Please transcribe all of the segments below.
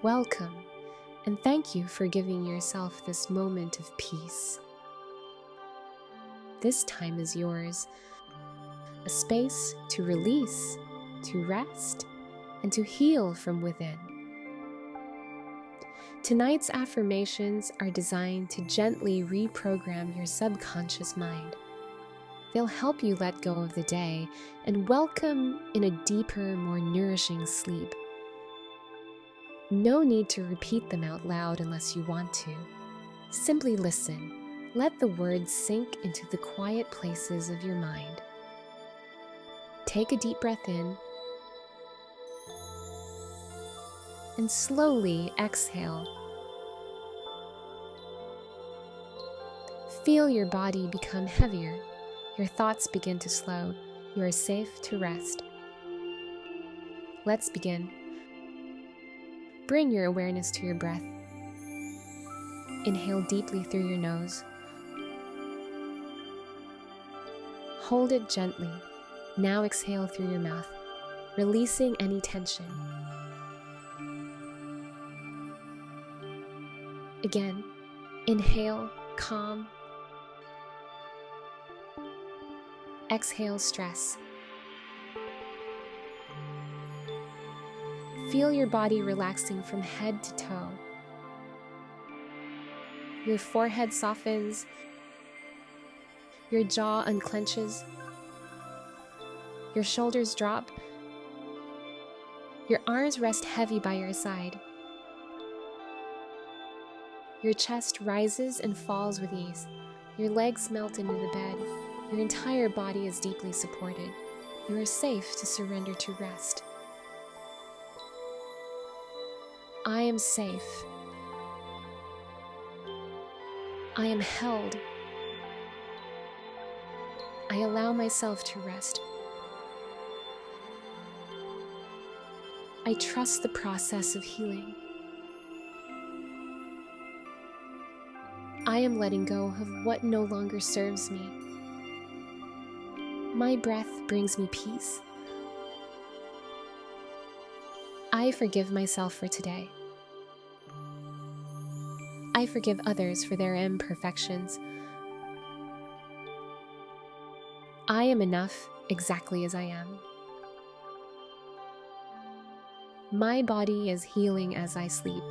Welcome, and thank you for giving yourself this moment of peace. This time is yours, a space to release, to rest, and to heal from within. Tonight's affirmations are designed to gently reprogram your subconscious mind. They'll help you let go of the day and welcome in a deeper, more nourishing sleep. No need to repeat them out loud unless you want to. Simply listen. Let the words sink into the quiet places of your mind. Take a deep breath in and slowly exhale. Feel your body become heavier. Your thoughts begin to slow. You are safe to rest. Let's begin. Bring your awareness to your breath. Inhale deeply through your nose. Hold it gently. Now exhale through your mouth, releasing any tension. Again, inhale, calm. Exhale, stress. Feel your body relaxing from head to toe. Your forehead softens. Your jaw unclenches. Your shoulders drop. Your arms rest heavy by your side. Your chest rises and falls with ease. Your legs melt into the bed. Your entire body is deeply supported. You are safe to surrender to rest. I am safe. I am held. I allow myself to rest. I trust the process of healing. I am letting go of what no longer serves me. My breath brings me peace. I forgive myself for today. I forgive others for their imperfections. I am enough exactly as I am. My body is healing as I sleep.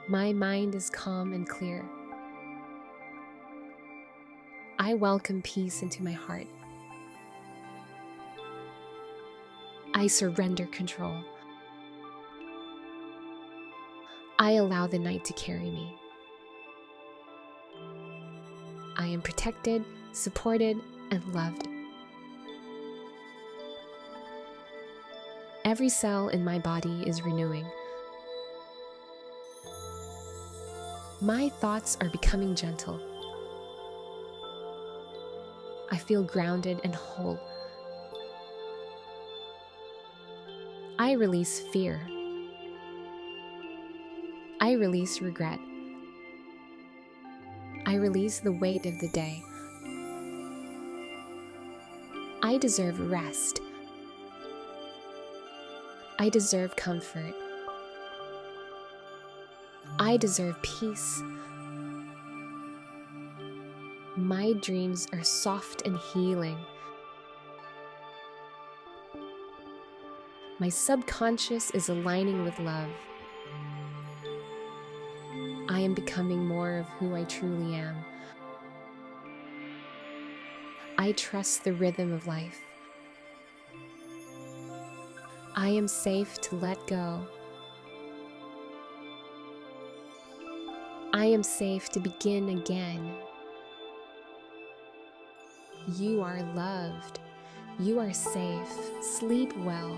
My mind is calm and clear. I welcome peace into my heart. I surrender control. I allow the night to carry me. I am protected, supported, and loved. Every cell in my body is renewing. My thoughts are becoming gentle. I feel grounded and whole. I release fear. I release regret. I release the weight of the day. I deserve rest. I deserve comfort. I deserve peace. My dreams are soft and healing. My subconscious is aligning with love. I am becoming more of who I truly am. I trust the rhythm of life. I am safe to let go. I am safe to begin again. You are loved. You are safe. Sleep well.